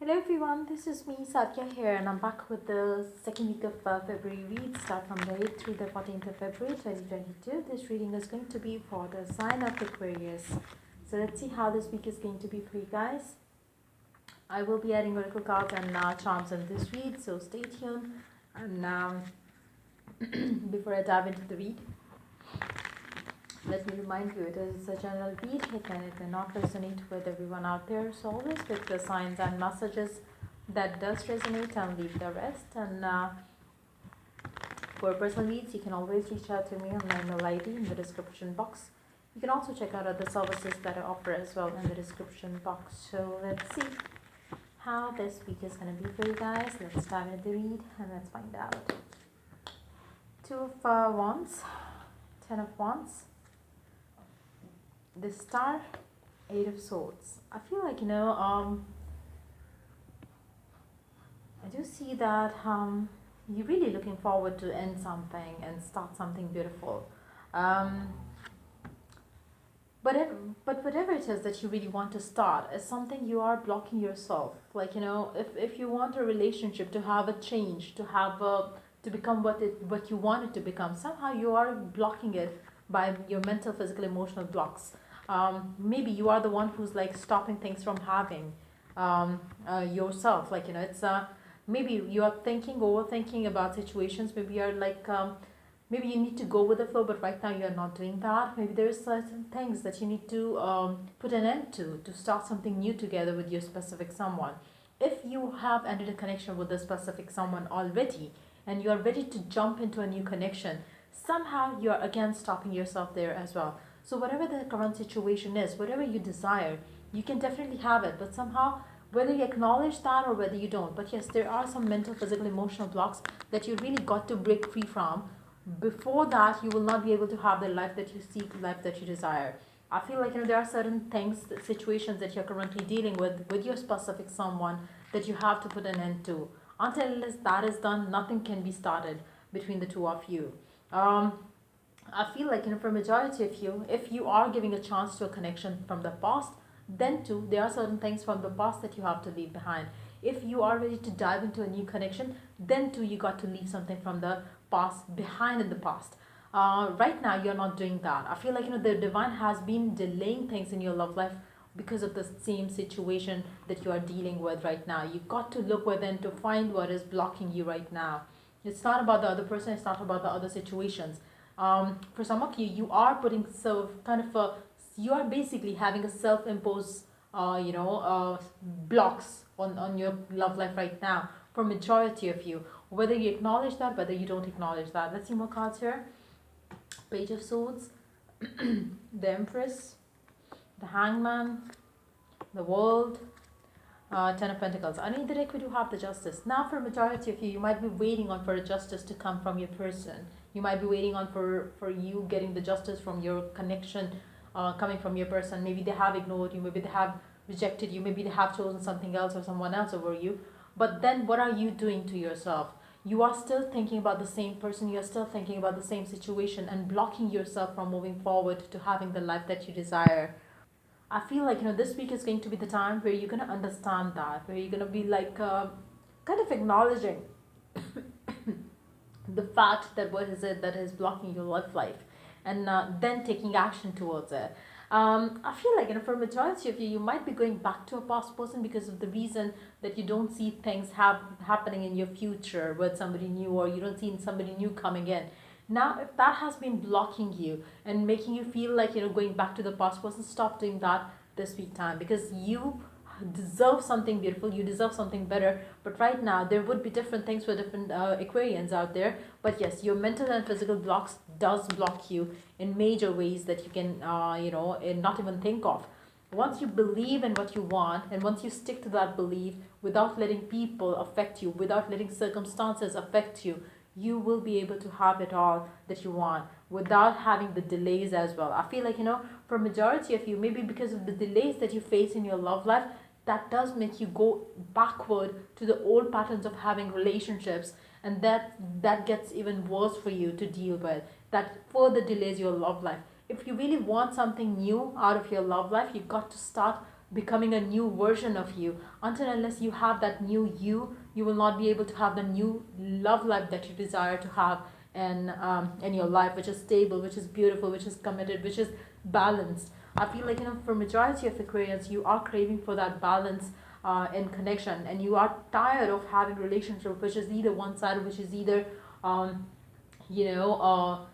Hello everyone, this is me Sadia here, and I'm back with the second week of February read. Start from the 8th through the 14th of February 2022. This reading is going to be for the sign of Aquarius. So let's see how this week is going to be for you guys. I will be adding oracle cards and charms in this read, so stay tuned. And before I dive into the read, let me remind you, it is a general read. It may not resonate with everyone out there, so always pick the signs and messages that does resonate and leave the rest. And for personal needs, you can always reach out to me on my email ID in the description box. You can also check out other services that I offer as well in the description box. So let's see how this week is going to be for you guys. Let's dive into the read and let's find out. Two of Wands, 10 of Wands, the Star, 8 of Swords. I feel like, I do see that you're really looking forward to end something and start something beautiful. But whatever it is that you really want to start is something you are blocking yourself. Like, if you want a relationship to have a change, to become what you want it to become, somehow you are blocking it by your mental, physical, emotional blocks. Maybe you are the one who's like stopping things from having yourself. Like, it's maybe you are overthinking about situations. Maybe you're like maybe you need to go with the flow, but right now you're not doing that. Maybe there's certain things that you need to put an end to start something new together with your specific someone. If you have ended a connection with a specific someone already and you are ready to jump into a new connection, somehow you're again stopping yourself there as well. So whatever the current situation is, whatever you desire, you can definitely have it, but somehow, whether you acknowledge that or whether you don't, but yes, there are some mental, physical, emotional blocks that you really got to break free from. Before that, you will not be able to have the life that you seek, life that you desire. I feel like, there are certain things, situations that you're currently dealing with your specific someone, that you have to put an end to. Until that is done, nothing can be started between the two of you. I feel like, for majority of you, if you are giving a chance to a connection from the past, then too there are certain things from the past that you have to leave behind. If you are ready to dive into a new connection, then too you got to leave something from the past behind in the past. Right now you're not doing that. I feel like, the divine has been delaying things in your love life because of the same situation that you are dealing with right now. You got to look within to find what is blocking you right now. It's not about the other person, it's not about the other situations. For some of you, you are putting you are basically having a self-imposed blocks on your love life right now. For majority of you, whether you acknowledge that, whether you don't acknowledge that. Let's see more cards here. Page of Swords, the Empress, the Hangman, the World, Ten of Pentacles. Underneath the deck, we do have the Justice. Now, for majority of you, you might be waiting on for a justice to come from your person. You might be waiting on for you getting the justice from your connection, coming from your person. Maybe they have ignored you. Maybe they have rejected you. Maybe they have chosen something else or someone else over you. But then, what are you doing to yourself? You are still thinking about the same person. You are still thinking about the same situation and blocking yourself from moving forward to having the life that you desire. I feel like, this week is going to be the time where you're gonna understand that, where you're gonna be like kind of acknowledging the fact that what is it that is blocking your love life, and then taking action towards it. I feel like, for majority of you, you might be going back to a past person because of the reason that you don't see things happening in your future with somebody new, or you don't see somebody new coming in. Now, if that has been blocking you and making you feel like, going back to the past person, stop doing that this week time, because you deserve something beautiful, you deserve something better. But right now there would be different things for different Aquarians out there, but yes, your mental and physical blocks does block you in major ways that you can not even think of. Once you believe in what you want, and once you stick to that belief without letting people affect you, without letting circumstances affect you, you will be able to have it all that you want without having the delays as well. I feel like, for majority of you, maybe because of the delays that you face in your love life, that does make you go backward to the old patterns of having relationships, and that gets even worse for you to deal with. That further delays your love life. If you really want something new out of your love life, you got to start becoming a new version of you. Until unless you have that new you will not be able to have the new love life that you desire to have in your life, which is stable, which is beautiful, which is committed, which is balanced. I feel like, for majority of Aquarians, you are craving for that balance in connection, and you are tired of having relationship which is either one sided, which is either um, you know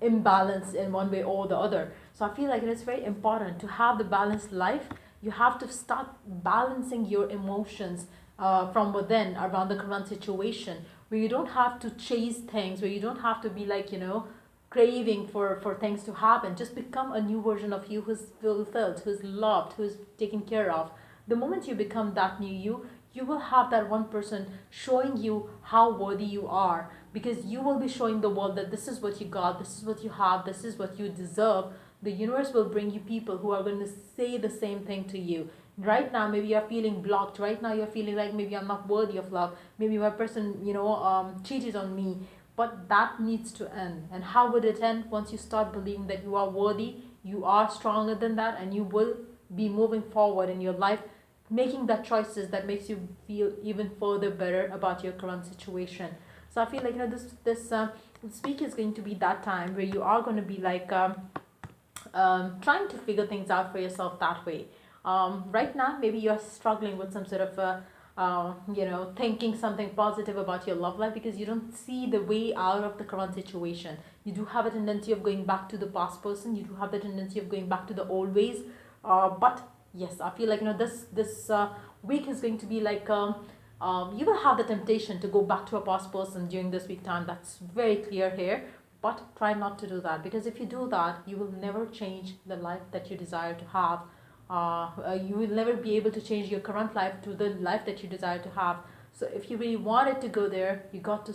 imbalance in one way or the other. So I feel like it is very important to have the balanced life. You have to start balancing your emotions from within around the current situation, where you don't have to chase things, where you don't have to be like, craving for things to happen. Just become a new version of you who's fulfilled, who's loved, who's taken care of. The moment you become that new you will have that one person showing you how worthy you are, because you will be showing the world that this is what you got, this is what you have, this is what you deserve. The universe will bring you people who are going to say the same thing to you. Right now maybe you're feeling blocked, right now you're feeling like maybe I'm not worthy of love, maybe my person cheated on me, but that needs to end. And how would it end? Once you start believing that you are worthy, you are stronger than that, and you will be moving forward in your life, making that choices that makes you feel even further better about your current situation. So I feel like, this week is going to be that time where you are going to be like trying to figure things out for yourself that way. Right now, maybe you're struggling with some sort of thinking something positive about your love life, because you don't see the way out of the current situation. You do have a tendency of going back to the past person. You do have the tendency of going back to the old ways. But yes, I feel like, this week is going to be like you will have the temptation to go back to a past person during this week time. That's very clear here. But try not to do that, because if you do that, you will never change the life that you desire to have. You will never be able to change your current life to the life that you desire to have. So if you really wanted to go there, you got to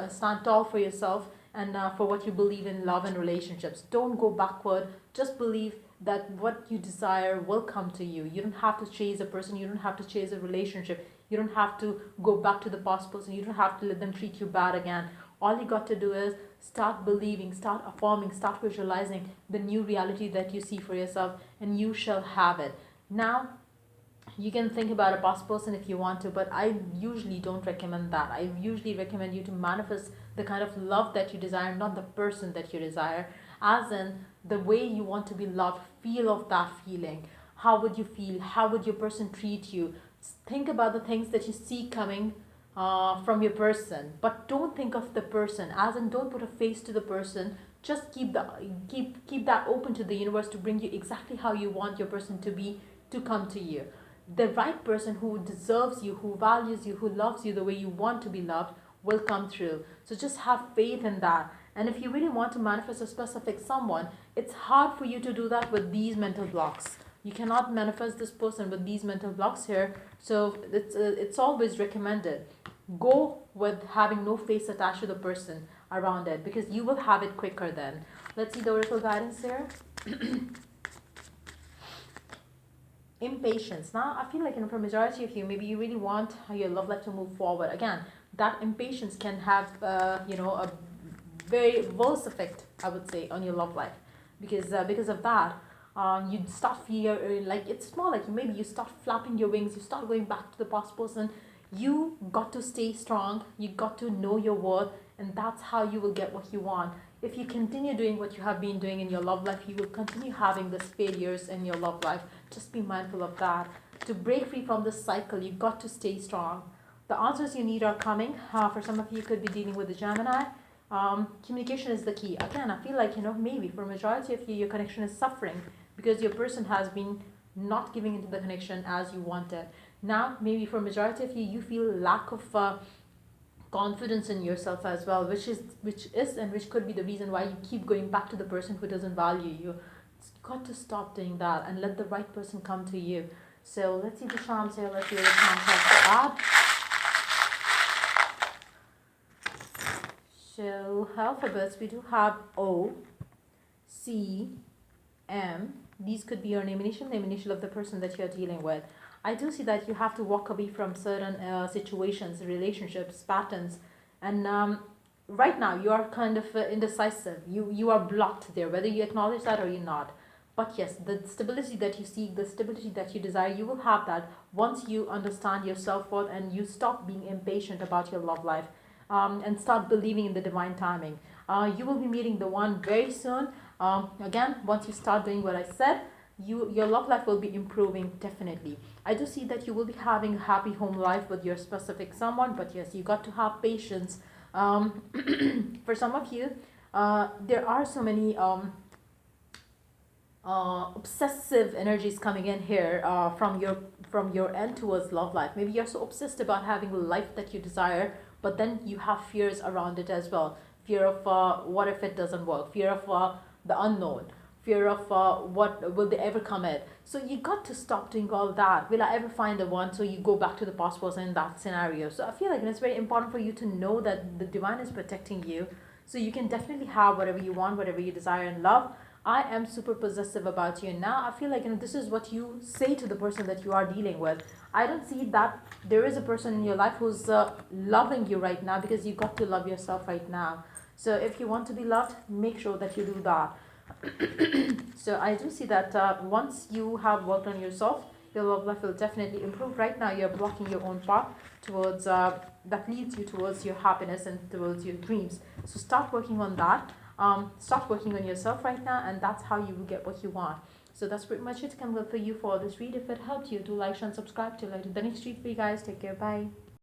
stand tall for yourself, and for what you believe in love and relationships. Don't go backward. Just believe that what you desire will come to you. You don't have to chase a person. You don't have to chase a relationship. You don't have to go back to the past person. You don't have to let them treat you bad again. All you got to do is start believing, start affirming, start visualizing the new reality that you see for yourself, and you shall have it. Now, you can think about a past person if you want to, but I usually don't recommend that. I usually recommend you to manifest the kind of love that you desire, not the person that you desire. As in, the way you want to be loved, feel of that feeling. How would you feel? How would your person treat you? Think about the things that you see coming from your person, but don't think of the person, as in don't put a face to the person. Just keep that open to the universe to bring you exactly how you want your person to be, to come to you. The right person who deserves you, who values you, who loves you the way you want to be loved, will come through. So just have faith in that. And if you really want to manifest a specific someone, it's hard for you to do that with these mental blocks. You cannot manifest this person with these mental blocks here. So it's always recommended, go with having no face attached to the person around it, because you will have it quicker then. Let's see the oracle guidance here. Impatience. Now I feel like, for majority of you, maybe you really want your love life to move forward. Again, that impatience can have a very worse effect, I would say, on your love life, because of that. You start feeling like, it's more like maybe you start flapping your wings, you start going back to the past person. You got to stay strong, you got to know your worth, and that's how you will get what you want. If you continue doing what you have been doing in your love life, you will continue having these failures in your love life. Just be mindful of that. To break free from this cycle, you got to stay strong. The answers you need are coming. For some of you, could be dealing with the Gemini. Communication is the key. Again, I feel like, maybe for majority of you, your connection is suffering because your person has been not giving into the connection as you wanted. Now, maybe for majority of you, you feel lack of confidence in yourself as well, which is and which could be the reason why you keep going back to the person who doesn't value you. You got to stop doing that and let the right person come to you. So let's see the charms here. Let's see what the charms have to add. So alphabets, we do have O, C, M. These could be your name initial, name initial of the person that you're dealing with. I do see that you have to walk away from certain situations, relationships, patterns, and right now you are kind of indecisive. You are blocked there, whether you acknowledge that or you're not. But yes, the stability that you seek, the stability that you desire, you will have that once you understand your self-worth and you stop being impatient about your love life, and start believing in the divine timing. You will be meeting the one very soon. Again, once you start doing what I said, your love life will be improving definitely. I do see that you will be having a happy home life with your specific someone, but yes, you got to have patience. For some of you, there are so many obsessive energies coming in here, from your end towards love life. Maybe you're so obsessed about having a life that you desire, but then you have fears around it as well. Fear of what if it doesn't work, fear of the unknown, fear of what will they ever commit. So you got to stop doing all that. Will I ever find the one? So you go back to the past person in that scenario. So I feel like it's very important for you to know that the divine is protecting you, so you can definitely have whatever you want, whatever you desire in love. I am super possessive about you. Now I feel like, this is what you say to the person that you are dealing with. I don't see that there is a person in your life who's loving you right now, because you got to love yourself right now. So if you want to be loved, make sure that you do that. So I do see that once you have worked on yourself, your love life will definitely improve. Right now, you're blocking your own path towards that leads you towards your happiness and towards your dreams. So start working on that. Start working on yourself right now, and that's how you will get what you want. So that's pretty much it, Campbell, for you for this read. If it helped you, do like, share, and subscribe. Till I do the next read for you guys. Take care. Bye.